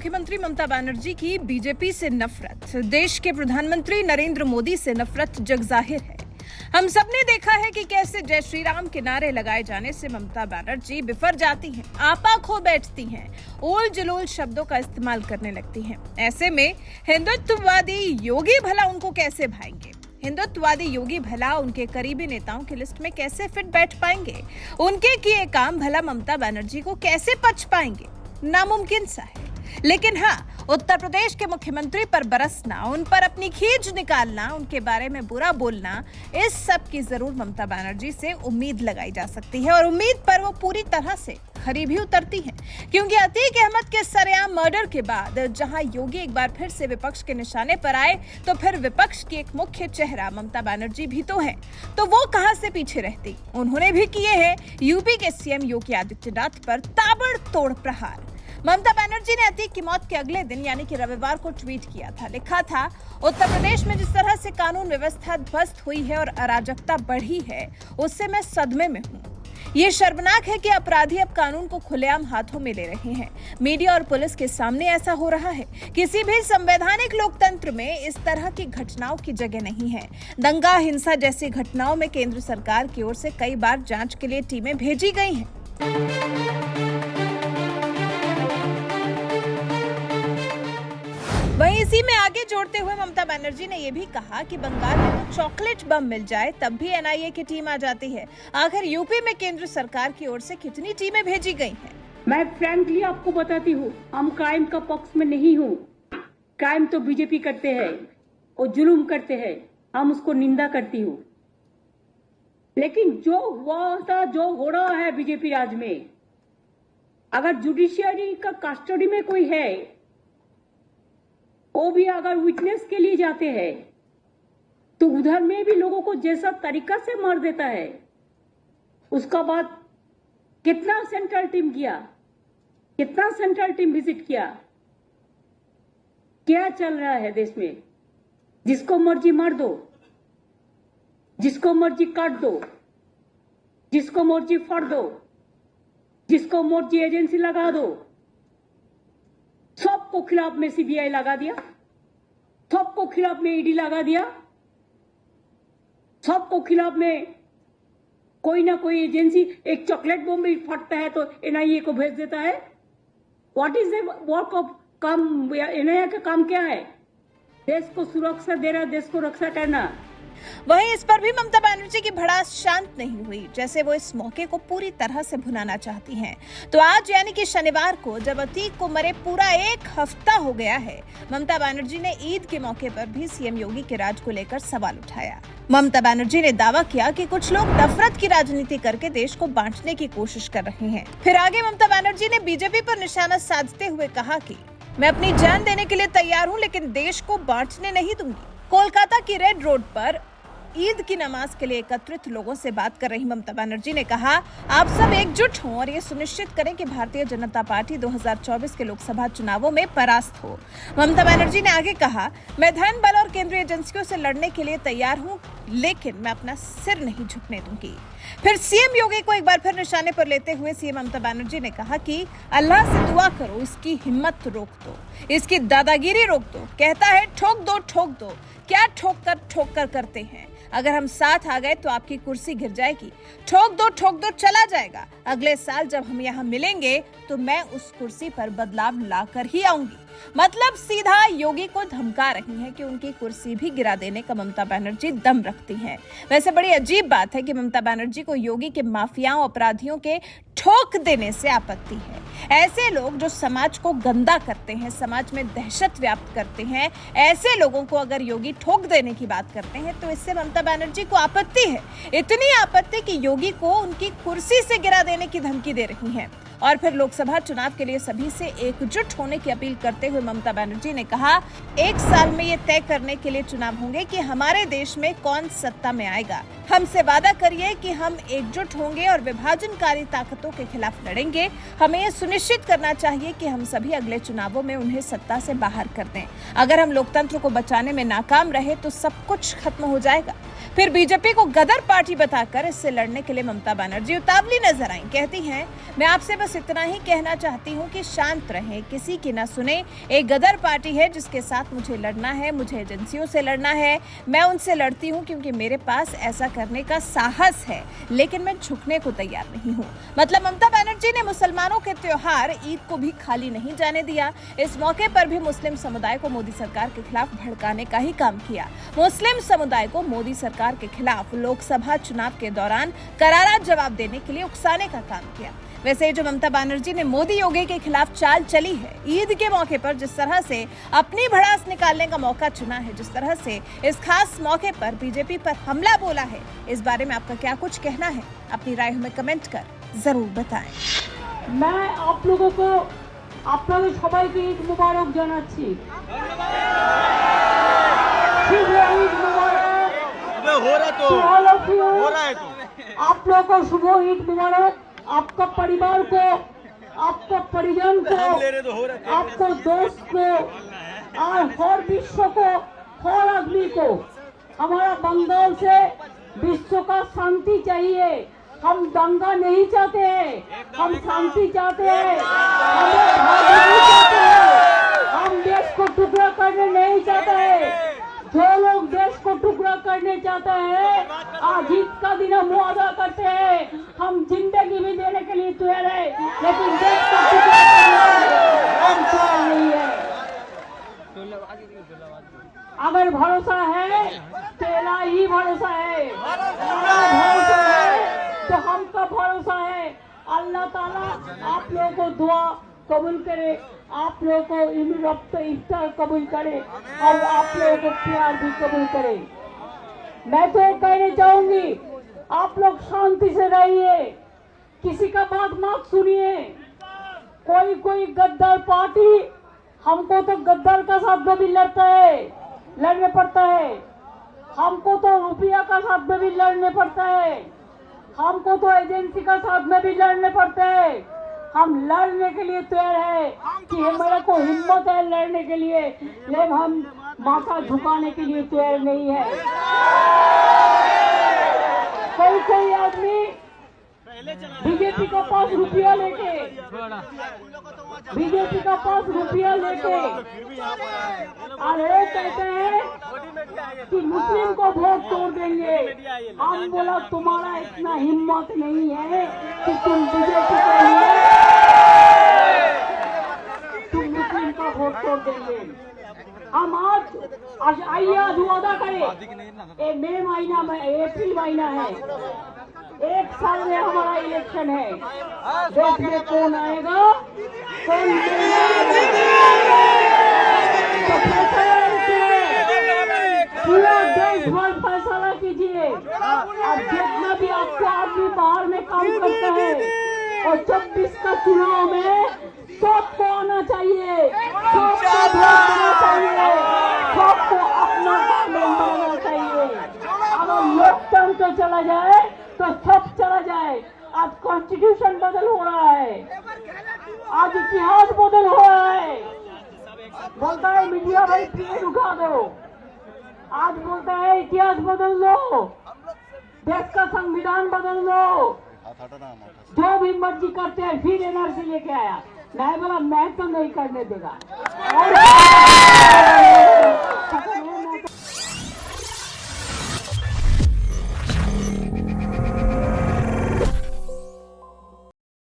मुख्यमंत्री ममता बनर्जी की बीजेपी से नफरत, देश के प्रधानमंत्री नरेंद्र मोदी से नफरत जगजाहिर है। हम सबने देखा है कि कैसे जय श्री राम के नारे लगाए जाने से ममता बनर्जी बिफर जाती हैं, आपा खो बैठती हैं, ओल जलोल शब्दों का इस्तेमाल करने लगती हैं। ऐसे में हिंदुत्ववादी योगी भला उनको कैसे भाएंगे? हिंदुत्ववादी योगी भला उनके करीबी नेताओं की लिस्ट में कैसे फिट बैठ पाएंगे? उनके किए काम भला ममता बनर्जी को कैसे पच पाएंगे? नामुमकिन सा है। लेकिन हाँ, उत्तर प्रदेश के मुख्यमंत्री पर बरसना, उन पर अपनी खींच निकालना, उनके बारे में बुरा बोलना, इस सब की जरूर ममता बनर्जी से उम्मीद लगाई जा सकती है और उम्मीद पर वो पूरी तरह से खरी भी उतरती हैं, क्योंकि अतीक अहमद के सरेआम मर्डर के बाद जहां योगी एक बार फिर से विपक्ष के निशाने पर आए, तो फिर विपक्ष की एक मुख्य चेहरा ममता बनर्जी भी तो है, तो वो कहां से पीछे रहती। उन्होंने भी किए हैं यूपी के सीएम योगी आदित्यनाथ पर ताबड़तोड़ प्रहार। ममता बनर्जी ने अतीक की मौत के अगले दिन यानी कि रविवार को ट्वीट किया था। लिखा था, उत्तर प्रदेश में जिस तरह से कानून व्यवस्था ध्वस्त हुई है और अराजकता बढ़ी है, उससे मैं सदमे में हूँ। ये शर्मनाक है कि अपराधी अब कानून को खुलेआम हाथों में ले रहे हैं। मीडिया और पुलिस के सामने ऐसा हो रहा है। किसी भी संवैधानिक लोकतंत्र में इस तरह की घटनाओं की जगह नहीं है। दंगा, हिंसा जैसी घटनाओं में केंद्र सरकार की ओर से कई बार जांच के लिए टीमें भेजी गई हैं। वहीं इसी में आगे जोड़ते हुए ममता बनर्जी ने यह भी कहा कि बंगाल में तो चॉकलेट बम मिल जाए तब भी एनआईए की टीम आ जाती है। आखिर यूपी में केंद्र सरकार की ओर से कितनी टीमें भेजी गई हैं? मैं फ्रैंकली आपको बताती हूँ, हम क्राइम का पक्ष में नहीं हूँ। क्राइम तो बीजेपी करते हैं, वो जुल्म करते हैं, हम उसको निंदा करती हूँ। लेकिन जो हुआ था, जो हो रहा है बीजेपी राज में, अगर जुडिशियरी का कस्टडी में कोई है, वो भी अगर विटनेस के लिए जाते हैं, तो उधर में भी लोगों को जैसा तरीका से मार देता है। उसका बाद कितना सेंट्रल टीम किया, कितना सेंट्रल टीम विजिट किया, क्या चल रहा है देश में? जिसको मर्जी मार दो, जिसको मर्जी काट दो, जिसको मर्जी फाड़ दो, जिसको मर्जी एजेंसी लगा दो। सबको खिलाफ में सीबीआई लगा दिया, सबको खिलाफ में ईडी लगा दिया, सबको खिलाफ में कोई ना कोई एजेंसी। एक चॉकलेट बम भी फटता है तो एनआईए को भेज देता है। What is the work of काम? एनआईए का काम क्या है? देश को सुरक्षा देना, देश को रक्षा करना। वहीं इस पर भी ममता बनर्जी की भड़ास शांत नहीं हुई, जैसे वो इस मौके को पूरी तरह से भुनाना चाहती हैं। तो आज यानी कि शनिवार को, जब अतीक को मरे पूरा एक हफ्ता हो गया है, ममता बनर्जी ने ईद के मौके पर भी सीएम योगी के राज को लेकर सवाल उठाया। ममता बनर्जी ने दावा किया कि कुछ लोग नफरत की राजनीति करके देश को बांटने की कोशिश कर रहे हैं। फिर आगे ममता बनर्जी ने बीजेपी पर निशाना साधते हुए कहा कि मैं अपनी जान देने के लिए तैयार हूँ, लेकिन देश को बांटने नहीं दूंगी। कोलकाता की रेड रोड पर ईद की नमाज के लिए एकत्रित लोगों से बात कर रही ममता बनर्जी ने कहा, आप सब एकजुट हों और ये सुनिश्चित करें कि भारतीय जनता पार्टी 2024 के लोकसभा चुनावों में परास्त हो। ममता बनर्जी ने आगे कहा, मैं धन बल और केंद्रीय एजेंसियों से लड़ने के लिए तैयार हूं, लेकिन मैं अपना सिर नहीं झुकने दूंगी। फिर सीएम योगी को एक बार फिर निशाने पर लेते हुए सीएम ममता बनर्जी ने कहा कि अल्लाह से दुआ करो, इसकी हिम्मत रोक दो, इसकी दादागिरी रोक दो। कहता है ठोक दो ठोक दो, क्या ठोक कर करते हैं? अगर हम साथ आ गए तो आपकी कुर्सी गिर जाएगी। ठोक दो चला जाएगा। अगले साल जब हम यहाँ मिलेंगे तो मैं उस कुर्सी पर बदलाव लाकर ही आऊंगी। मतलब सीधा योगी को धमका रही हैं कि उनकी कुर्सी भी गिरा देने का ममता बनर्जी दम रखती हैं। वैसे बड़ी अजीब बात है कि ममता बनर्जी को योगी के माफियाओं, अपराधियों के ठोक देने से आपत्ति है। ऐसे लोग जो समाज को गंदा करते हैं, समाज में दहशत व्याप्त करते हैं, ऐसे लोगों को अगर योगी ठोक देने की बात करते हैं तो इससे ममता बनर्जी को आपत्ति है। इतनी आपत्ति कि योगी को उनकी कुर्सी से गिरा देने की धमकी दे रही हैं। और फिर लोकसभा चुनाव के लिए सभी से एकजुट होने की अपील करते हुए ममता बनर्जी ने कहा, एक साल में ये तय करने के लिए चुनाव होंगे कि हमारे देश में कौन सत्ता में आएगा। हमसे वादा करिए कि हम एकजुट होंगे और विभाजनकारी ताकतों के खिलाफ लड़ेंगे। हमें ये सुनिश्चित करना चाहिए कि हम सभी अगले चुनावों में उन्हें सत्ता से बाहर कर दें। अगर हम लोकतंत्र को बचाने में नाकाम रहे तो सब कुछ खत्म हो जाएगा। फिर बीजेपी को गदर पार्टी बताकर इससे लड़ने के लिए ममता बनर्जी उतावली नजर आई। कहती हैं, मैं आपसे बस बस इतना ही कहना चाहती हूँ कि शांत रहें, किसी की ना सुने। एक गदर पार्टी है जिसके साथ मुझे लड़ना है, मुझे एजेंसियों से लड़ना है। मैं उनसे लड़ती हूँ क्योंकि मेरे पास ऐसा करने का साहस है, लेकिन मैं झुकने को तैयार नहीं हूँ। मतलब ममता बनर्जी ने मुसलमानों के त्योहार ईद को भी खाली नहीं जाने दिया। इस मौके पर भी मुस्लिम समुदाय को मोदी सरकार के खिलाफ भड़काने का ही काम किया। मुस्लिम समुदाय को मोदी सरकार के खिलाफ लोकसभा चुनाव के दौरान करारा जवाब देने के लिए उकसाने का काम किया। वैसे जो ममता बनर्जी ने मोदी योगी के खिलाफ चाल चली है, ईद के मौके पर जिस तरह से अपनी भड़ास निकालने का मौका चुना है, जिस तरह से इस खास मौके पर बीजेपी पर हमला बोला है, इस बारे में आपका क्या कुछ कहना है? अपनी राय हमें कमेंट कर जरूर बताएं। मैं आप लोगों को আপনাদের সবাইকে ঈদ মুবারক জানাচ্ছি। শুভ ঈদ মুবারক। हो रहा तो हो रहा है तो आप लोगों को शुभ ईद मुबारक। आपका परिवार को, आपका परिजन को, आपको दोस्त को और हर विश्व को, हर आदमी को, हमारा बंगाल से विश्व का शांति चाहिए। हम दंगा नहीं चाहते हैं, हम शांति चाहते हैं, हम देश को टुकड़ा करने नहीं चाहते हैं। जो लोग देश को टुकड़ा करने चाहते हैं, आज ईद का दिन हम वादा करते हैं, हम जिंदगी भी देने के लिए तैयार है, लेकिन देश का टुकड़ा करने हम तैयार नहीं है। अगर भरोसा है तो इलाही भरोसा है, भरोसा है तो हमका भरोसा है। अल्लाह ताला आप लोगों को दुआ कबूल करे, आप लोगों को रब्त इफ्तार कबूल करे और आप लोगों को प्यार भी कबूल करे। मैं तो ये कहना चाहूंगी, आप लोग शांति से रहिए, किसी का बात मत सुनिए। कोई गद्दार पार्टी, हमको तो गद्दार का साथ में भी लड़ने पड़ता है, हमको तो रुपया का साथ में भी लड़ने पड़ता है, हमको तो एजेंसी का साथ में भी लड़ने पड़ते हैं। हम लड़ने के लिए तैयार है कि हमारे को हिम्मत है लड़ने के लिए, लेकिन हम माथा झुकाने के लिए तैयार नहीं है। कोई आदमी बीजेपी का पास रुपया लेके और वो कहते हैं कि मुस्लिम को वोट तोड़ देंगे। हम बोला तुम्हारा इतना हिम्मत नहीं है कि तुम बीजेपी के लिए तुम मुस्लिम का वोट तोड़ देंगे। हम आज आइए आज वादा करें, मई महीना में अप्रैल महीना है, 1 साल में हमारा इलेक्शन है, देश में कौन आएगा कौन पूरा देश भर फैसला कीजिए। और जितना भी आपको आदमी बाहर में काम करता है और 24 का चुनाव में सबको आना चाहिए, सबको वोट देना चाहिए, सबको अपना काम बनाना चाहिए। अगर लोकतंत्र चला जाए तो सब चला जाए। आज कॉन्स्टिट्यूशन बदल हो रहा है, आज इतिहास बदल हो रहा है। बोलता है मीडिया भाई प्लेन उठा दो, आज बोलता है इतिहास बदल दो, देश का संविधान बदल दो, जो भी मर्जी करते हैं। फिर एनआरसी लेके आया, मैं बोला मैं तो नहीं करने देगा। और